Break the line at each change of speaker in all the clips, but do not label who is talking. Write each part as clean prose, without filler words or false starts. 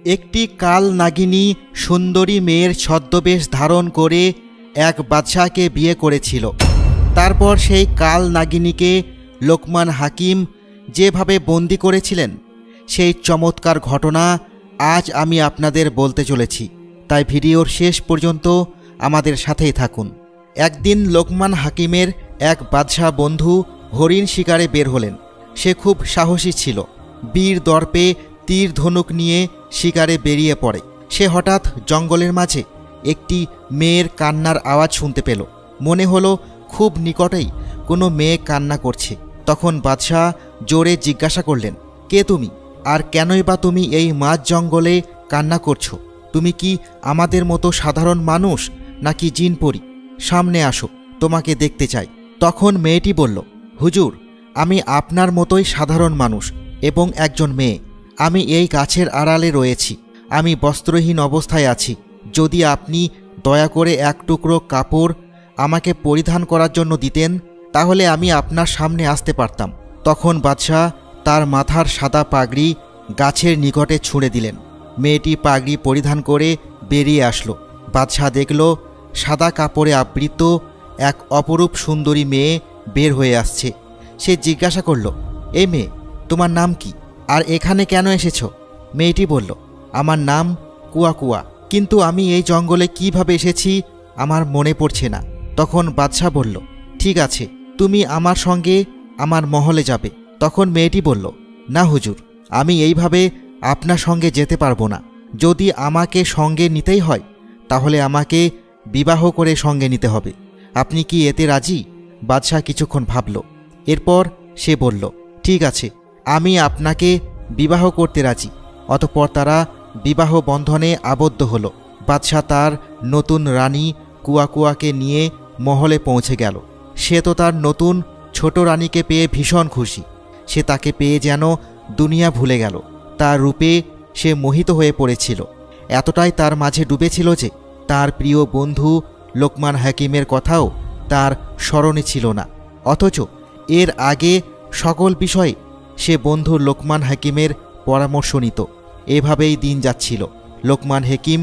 একটি কাল নাগিনী সুন্দরী মেয়ের ছদ্মবেশ ধারণ করে এক বাদশাহকে বিয়ে করেছিল। তারপর সেই কাল নাগিনীকে লোকমান হাকিম যেভাবে বন্দি করেছিলেন, সেই চমৎকার ঘটনা আজ আমি আপনাদের বলতে চলেছি। তাই ভিডিওর শেষ পর্যন্ত আমাদের সাথেই থাকুন। একদিন লোকমান হাকিমের এক বাদশাহ বন্ধু হরিণ শিকারে বের হলেন। সে খুব সাহসী ছিল। বীর দর্পে তীর ধনুক নিয়ে শিকারে বেরিয়ে পড়ে। সে হঠাৎ জঙ্গলের মাঝে একটি মেয়ের কান্নার আওয়াজ শুনতে পেল। মনে হলো খুব নিকটেই কোনো মেয়ে কান্না করছে। তখন বাদশাহ জোরে জিজ্ঞাসা করলেন, কে তুমি, আর কেনই বা তুমি এই মাঝ জঙ্গলে কান্না করছো? তুমি কি আমাদের মতো সাধারণ মানুষ নাকি জিনপরি? সামনে আসো, তোমাকে দেখতে চাই। তখন মেয়েটি বলল, হুজুর, আমি আপনার মতোই সাধারণ মানুষ এবং একজন মেয়ে। আমি এই গাছের আড়ালে রয়েছি। আমি বস্ত্রহীন অবস্থায় আছি। যদি আপনি দয়া করে এক টুকরো কাপড় আমাকে পরিধান করার জন্য দিতেন, তাহলে আমি আপনার সামনে আসতে পারতাম। তখন বাদশাহ তার মাথার সাদা পাগড়ি গাছের নিকটে ছুঁড়ে দিলেন। মেয়েটি পাগড়ি পরিধান করে বেরিয়ে আসলো। বাদশাহ দেখল সাদা কাপড়ে আবৃত এক অপরূপ সুন্দরী মেয়ে বের হয়ে আসছে। সে জিজ্ঞাসা করল, এই মেয়ে, তোমার নাম কি, আর এখানে কেন এসেছো? মেয়েটি বলল, আমার নাম কুয়া কুয়া, কিন্তু আমি এই জঙ্গলে কিভাবে এসেছি আমার মনে পড়ছে না। তখন বাদশাহ বলল, ঠিক আছে, তুমি আমার সঙ্গে আমার মহলে যাবে। তখন মেয়েটি বলল, না হুজুর, আমি এইভাবে আপনার সঙ্গে যেতে পারবো না। যদি আমাকে সঙ্গে নিতেই হয় তাহলে আমাকে বিবাহ করে সঙ্গে নিতে হবে। আপনি কি এতে রাজি? বাদশাহ কিছুক্ষণ ভাবল। এরপর সে বলল, ঠিক আছে, আমি আপনাকে বিবাহ করতে রাজি। অতঃপর তারা বিবাহ বন্ধনে আবদ্ধ হল। বাদশাহ তার নতুন রানী কুয়া কুয়াকে নিয়ে মহলে পৌঁছে গেল। সে তো তার নতুন ছোট রানীকে পেয়ে ভীষণ খুশি। সে তাকে পেয়ে যেন দুনিয়া ভুলে গেল। তার রূপে সে মোহিত হয়ে পড়েছিল। এতটাই তার মাঝে ডুবেছিল যে তার প্রিয় বন্ধু লোকমান হাকিমের কথাও তার স্মরণে ছিল না। অথচ এর আগে সকল বিষয়ে সে বন্ধু লোকমান হাকিমের পরামর্শ নিত। এভাবেই দিন যাচ্ছিল। লোকমান হাকিম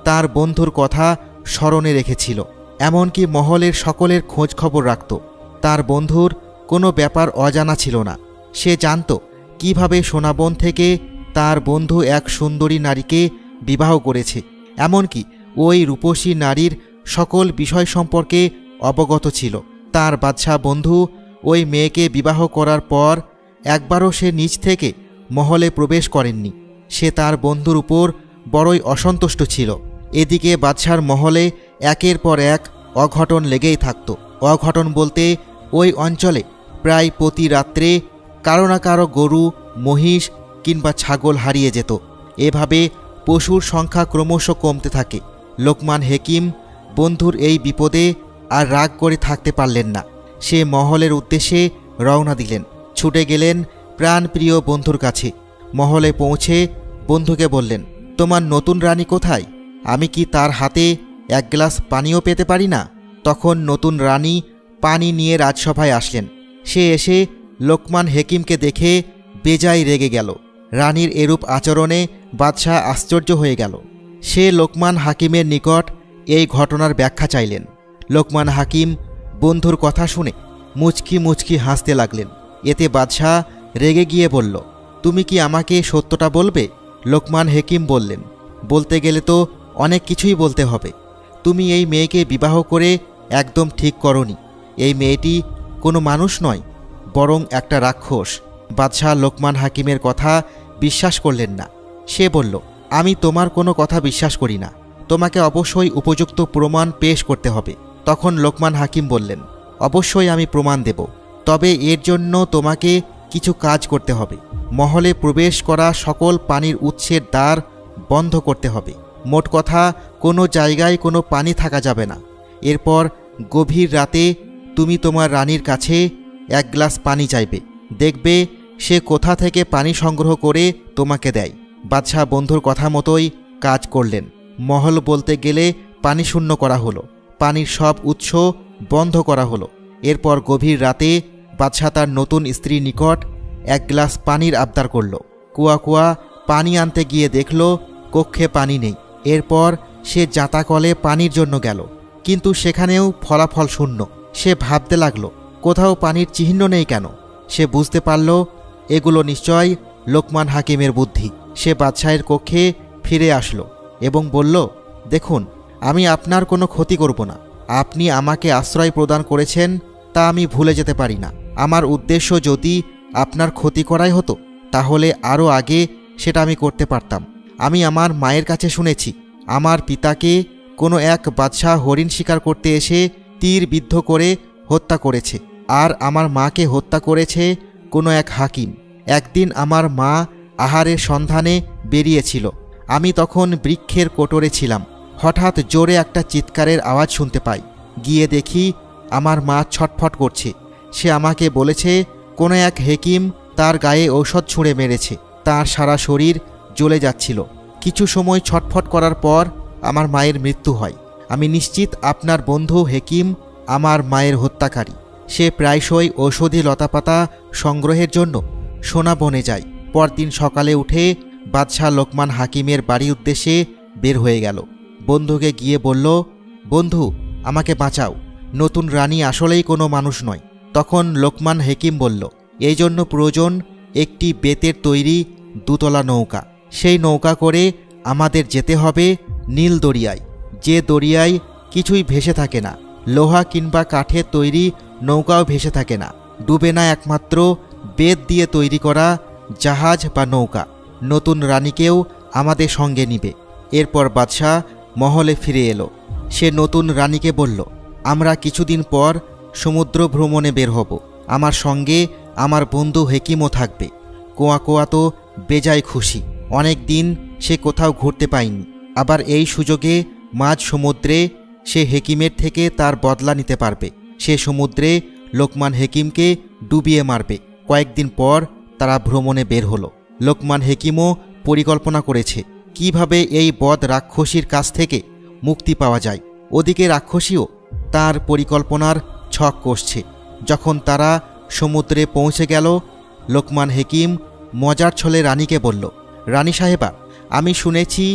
তার বন্ধুর কথা স্মরণে রেখেছিল, এমনকি মহলের সকলের খোঁজ খবর রাখত। তার বন্ধুর কোনো ব্যাপার অজানা ছিল না। সে জানত কিভাবে সোনাবন থেকে তার বন্ধু এক সুন্দরী নারীকে বিবাহ করেছে। এমনকি ওই রূপসী নারীর সকল বিষয় সম্পর্কে অবগত ছিল। তার বাদশাহ বন্ধু ওই মেয়েকে বিবাহ করার পর একবারও সে নিজ থেকে মহলে প্রবেশ করেননি। সে তার বন্ধুর উপর বড়ই অসন্তুষ্ট ছিল। এদিকে বাদশার মহলে একের পর এক অঘটন লেগেই থাকত। অঘটন বলতে ওই অঞ্চলে প্রায় প্রতি রাত্রে কারো না কারো গরু, মহিষ কিংবা ছাগল হারিয়ে যেত। এভাবে পশুর সংখ্যা ক্রমশ কমতে থাকে। লোকমান হাকিম বন্ধুর এই বিপদে আর রাগ করে থাকতে পারলেন না। সে মহলের উদ্দেশ্যে রওনা দিলেন। ছুটে গেলেন প্রাণপ্রিয় বন্ধুর কাছে। মহলে পৌঁছে বন্ধুকে বললেন, তোমার নতুন রানী কোথায়? আমি কি তার হাতে এক গ্লাস পানিও পেতে পারি না? তখন নতুন রানী পানি নিয়ে রাজসভায় আসলেন। সে এসে লোকমান হাকিমকে দেখে বেজায় রেগে গেল। রানীর এরূপ আচরণে বাদশাহ আশ্চর্য হয়ে গেল। সে লোকমান হাকিমের নিকট এই ঘটনার ব্যাখ্যা চাইলেন। লোকমান হাকিম বন্ধুর কথা শুনে মুচকি মুচকি হাসতে লাগলেন। এতে বাদশাহ রেগে গিয়ে বলল, তুমি কি আমাকে সত্যটা বলবে? লোকমান হাকিম বললেন, বলতে গেলে তো অনেক কিছুই বলতে হবে। তুমি এই মেয়েকে বিবাহ করে একদম ঠিক করনি। এই মেয়েটি কোনো মানুষ নয়, বরং একটা রাক্ষস। বাদশাহ লোকমান হাকিমের কথা বিশ্বাস করলেন না। সে বলল, আমি তোমার কোনো কথা বিশ্বাস করি না। তোমাকে অবশ্যই উপযুক্ত প্রমাণ পেশ করতে হবে। তখন লোকমান হাকিম বললেন, অবশ্যই আমি প্রমাণ দেব, তবে এর জন্য তোমাকে কিছু কাজ করতে হবে। মহলে প্রবেশ করা সকল পানির উৎসের দ্বার বন্ধ করতে হবে। মোট কথা, কোনো জায়গায় কোনো পানি থাকা যাবে না। এরপর গভীর রাতে তুমি তোমার রানীর কাছে এক গ্লাস পানি চাইবে। দেখবে সে কোথা থেকে পানি সংগ্রহ করে তোমাকে দেয়। বাদশাহ বন্ধুর কথা মতোই কাজ করলেন। মহল বলতে গেলে পানি শূন্য করা হলো। পানির সব উৎস বন্ধ করা হলো। এরপর গভীর রাতে বাদশাহ তার নতুন স্ত্রীর নিকট এক গ্লাস পানির আবদার করল। কুয়া কুয়া পানি আনতে গিয়ে দেখল কক্ষে পানি নেই। এরপর সে জাঁতাকলে পানির জন্য গেল, কিন্তু সেখানেও ফলাফল শূন্য। সে ভাবতে লাগলো কোথাও পানির চিহ্ন নেই কেন। সে বুঝতে পারল এগুলো নিশ্চয় লোকমান হাকিমের বুদ্ধি। সে বাদশাহের কক্ষে ফিরে আসলো এবং বলল, দেখুন, আমি আপনার কোনো ক্ষতি করব না। আপনি আমাকে আশ্রয় প্রদান করেছেন তা আমি ভুলে যেতে পারি না। আমার উদ্দেশ্য যদি আপনার ক্ষতি করাই হতো তাহলে আরও আগে সেটা আমি করতে পারতাম। আমি আমার মায়ের কাছে শুনেছি আমার পিতাকে কোনো এক বাদশাহ হরিণ শিকার করতে এসে তীর বিদ্ধ করে হত্যা করেছে, আর আমার মাকে হত্যা করেছে কোনো এক হাকিম। একদিন আমার মা আহারের সন্ধানে বেরিয়েছিল। আমি তখন বৃক্ষের কোটরে ছিলাম। হঠাৎ জোরে একটা চিৎকারের আওয়াজ শুনতে পাই। গিয়ে দেখি আমার মা ছটফট করছে। সে আমাকে বলেছে কোনো এক হেকিম তার গায়ে ঔষধ ছুঁড়ে মেরেছে, তার সারা শরীর জ্বলে যাচ্ছিল। কিছু সময় ছটফট করার পর আমার মায়ের মৃত্যু হয়। আমি নিশ্চিত আপনার বন্ধু হেকিম আমার মায়ের হত্যাকারী। সে প্রায়শই ঔষধি লতাপাতা সংগ্রহের জন্য সোনা বনে যায়। পরদিন সকালে উঠে বাদশাহ লোকমান হাকিমের বাড়ির উদ্দেশ্যে বের হয়ে গেল। বন্ধুকে গিয়ে বলল, বন্ধু, আমাকে বাঁচাও। নতুন রানী আসলেই কোনো মানুষ নয়। তখন লোকমান হেকিম বলল, এই জন্য প্রয়োজন একটি বেতের তৈরি দুতলা নৌকা। সেই নৌকা করে আমাদের যেতে হবে নীল দরিয়ায়, যে দরিয়ায় কিছুই ভেসে থাকে না। লোহা কিংবা কাঠের তৈরি নৌকাও ভেসে থাকে না, ডুবে না একমাত্র বেত দিয়ে তৈরি করা জাহাজ বা নৌকা। নতুন রানীকেও আমাদের সঙ্গে নিবে। এরপর বাদশাহ মহলে ফিরে এলো। সে নতুন রানীকে বলল, আমরা কিছুদিন পর সমুদ্র ভ্রমণে বের হব। আমার সঙ্গে আমার বন্ধু হেকিমও থাকবে। কোয়া কোয়া তো বেজায় খুশি। অনেক দিন সে কোথাও ঘুরতে পায়নি। আবার এই সুযোগে মাঝ সমুদ্রে সে হেকিমের থেকে তার বদলা নিতে পারবে। সে সমুদ্রে লোকমান হেকিমকে ডুবিয়ে মারবে। কয়েকদিন পর তারা ভ্রমণে বের হলো। লোকমান হেকিমও পরিকল্পনা করেছে কিভাবে এই বদ রাক্ষসীর কাছ থেকে মুক্তি পাওয়া যায়। ওদিকে রাক্ষসীও তার পরিকল্পনার ছক কষছে। যখন তারা সমুদ্রে পৌঁছে গেল, লোকমান হেকিম মজার ছলে রানীকে বলল, রানী সাহেবা, আমি শুনেছি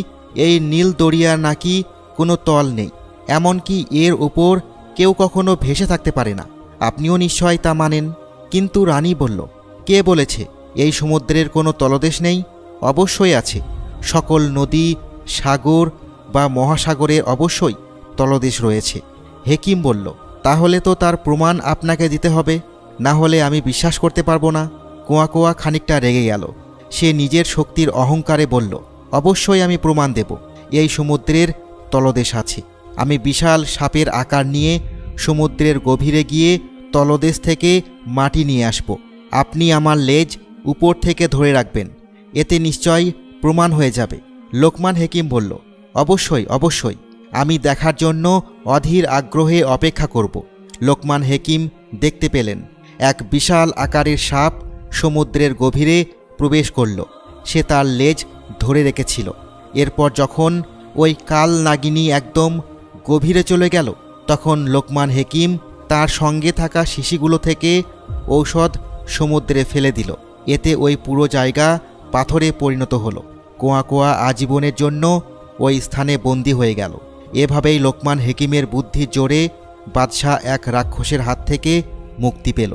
এই নীল দরিয়ার নাকি কোনো তল নেই, এমনকি এর উপর কেউ কখনো ভেসে থাকতে পারে না। আপনিও নিশ্চয় তা মানেন। কিন্তু রানী বলল, কে বলেছে এই সমুদ্রের কোনো তলদেশ নেই? অবশ্যই আছে। সকল নদী, সাগর বা মহাসাগরের অবশ্যই তলদেশ রয়েছে। হেকিম বলল, তাহলে তো তার প্রমাণ আপনাকে দিতে হবে, না হলে আমি বিশ্বাস করতে পারবো না। কোয়া কোয়া খানিকটা রেগে গেল। সে নিজের শক্তির অহংকারে বলল, অবশ্যই আমি প্রমাণ দেব। এই সমুদ্রের তলদেশ আছে। আমি বিশাল সাপের আকার নিয়ে সমুদ্রের গভীরে গিয়ে তলদেশ থেকে মাটি নিয়ে আসব। আপনি আমার লেজ উপর থেকে ধরে রাখবেন, এতে নিশ্চয়ই প্রমাণ হয়ে যাবে। লোকমান হেকিম বলল, অবশ্যই অবশ্যই, আমি দেখার জন্য অধীর আগ্রহে অপেক্ষা করব। লোকমান হেকিম দেখতে পেলেন এক বিশাল আকারের সাপ সমুদ্রের গভীরে প্রবেশ করল। সে তার লেজ ধরে রেখেছিল। এরপর যখন ওই কাল নাগিনী একদম গভীরে চলে গেল, তখন লোকমান হেকিম তার সঙ্গে থাকা শিশিগুলো থেকে ঔষধ সমুদ্রে ফেলে দিল। এতে ওই পুরো জায়গা পাথরে পরিণত হলো। কোয়া কোয়া আজীবনের জন্য ওই স্থানে বন্দী হয়ে গেল। এভাবেই লোকমান হেকিমের বুদ্ধির জোরে বাদশাহ এক রাক্ষসের হাত থেকে মুক্তি পেল।